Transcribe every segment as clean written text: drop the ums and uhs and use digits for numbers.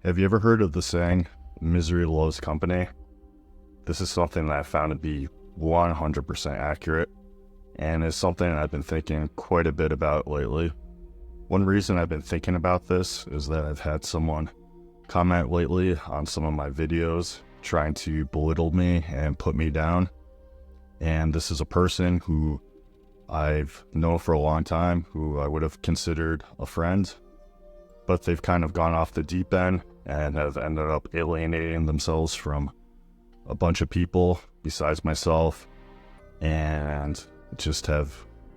Have you ever heard of the saying, misery loves company? This is something that I found to be 100% accurate, and is something I've been thinking quite a bit about lately. One reason I've been thinking about this is that I've had someone comment lately on some of my videos trying to belittle me and put me down. And this is a person who I've known for a long time, who I would have considered a friend, but they've kind of gone off the deep end and have ended up alienating themselves from a bunch of people besides myself, and just have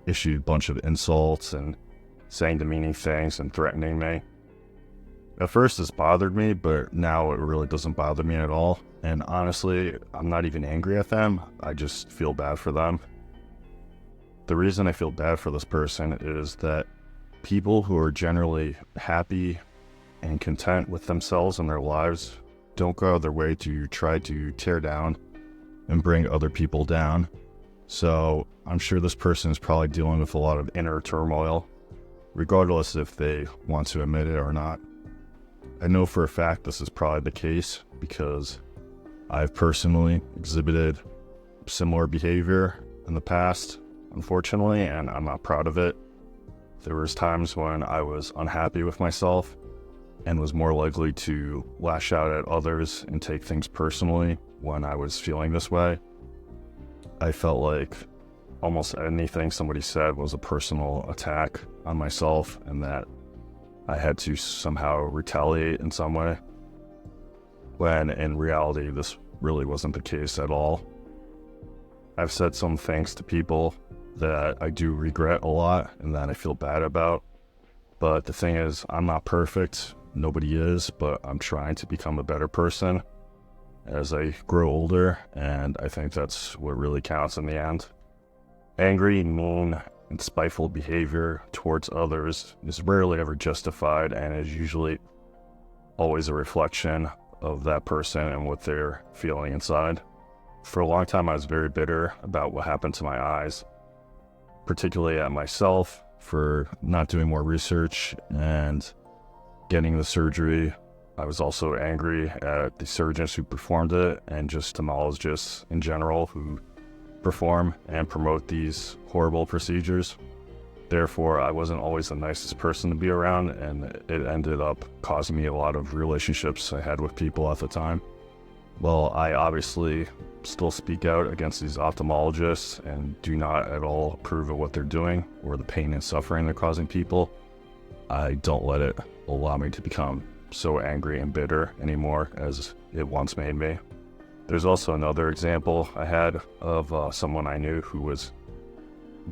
issued a bunch of insults and saying demeaning things and threatening me. At first this bothered me, but now it really doesn't bother me at all. And honestly, I'm not even angry at them. I just feel bad for them. The reason I feel bad for this person is that people who are generally happy and content with themselves and their lives don't go out of their way to try to tear down and bring other people down. So I'm sure this person is probably dealing with a lot of inner turmoil, regardless if they want to admit it or not. I know for a fact this is probably the case because I've personally exhibited similar behavior in the past, unfortunately, and I'm not proud of it. There was times when I was unhappy with myself and was more likely to lash out at others and take things personally when I was feeling this way. I felt like almost anything somebody said was a personal attack on myself and that I had to somehow retaliate in some way, when in reality this really wasn't the case at all. I've said some things to people that I do regret a lot and that I feel bad about, but the thing is, I'm not perfect. Nobody is, but I'm trying to become a better person as I grow older, and I think that's what really counts in the end. Angry, mean, and spiteful behavior towards others is rarely ever justified and is usually always a reflection of that person and what they're feeling inside. For a long time, I was very bitter about what happened to my eyes, particularly at myself for not doing more research and getting the surgery. I was also angry at the surgeons who performed it and just ophthalmologists in general who perform and promote these horrible procedures. Therefore, I wasn't always the nicest person to be around, and it ended up causing me a lot of relationships I had with people at the time. Well, I obviously still speak out against these ophthalmologists and do not at all approve of what they're doing or the pain and suffering they're causing people. I don't let it allow me to become so angry and bitter anymore as it once made me. There's also another example I had of someone I knew who was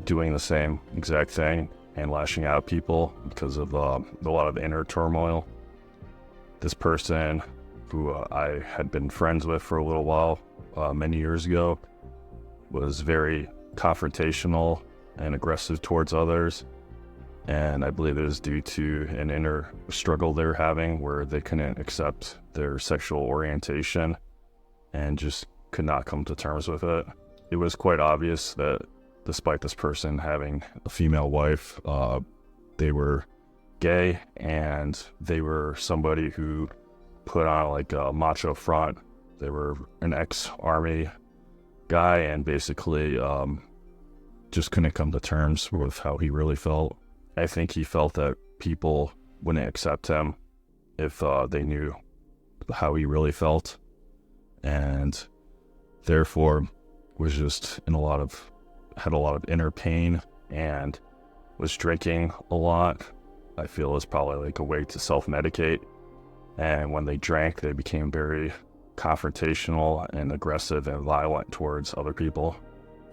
doing the same exact thing and lashing out at people because of a lot of inner turmoil. This person who I had been friends with for a little while many years ago was very confrontational and aggressive towards others. And I believe it was due to an inner struggle they were having where they couldn't accept their sexual orientation and just could not come to terms with it. It was quite obvious that despite this person having a female wife, they were gay and they were somebody who put on like a macho front. They were an ex-army guy and basically just couldn't come to terms with how he really felt. I think he felt that people wouldn't accept him if they knew how he really felt, and therefore was just had a lot of inner pain and was drinking a lot. I feel it was probably like a way to self-medicate, and when they drank, they became very confrontational and aggressive and violent towards other people.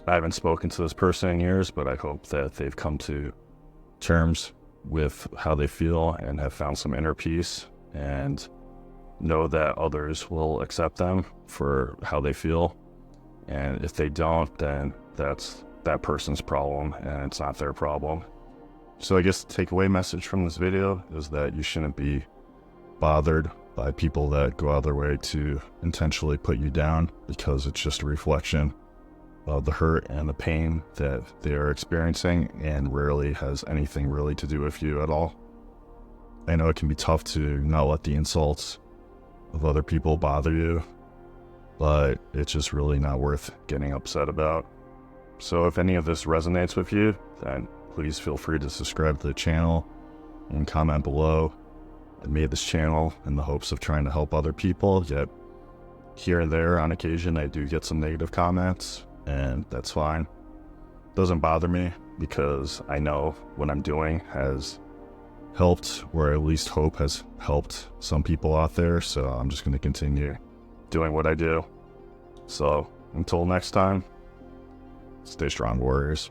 I haven't spoken to this person in years, but I hope that they've come to terms with how they feel and have found some inner peace and know that others will accept them for how they feel. And if they don't, then that's that person's problem and it's not their problem. So I guess the takeaway message from this video is that you shouldn't be bothered by people that go out of their way to intentionally put you down, because it's just a reflection of the hurt and the pain that they are experiencing and rarely has anything really to do with you at all. I know it can be tough to not let the insults of other people bother you, but it's just really not worth getting upset about. So if any of this resonates with you, then please feel free to subscribe to the channel and comment below. I made this channel in the hopes of trying to help other people, yet here and there on occasion I do get some negative comments, and that's fine. Doesn't bother me because I know what I'm doing has helped, or at least hope has helped some people out there, so I'm just going to continue doing what I do. So until next time, stay strong, warriors.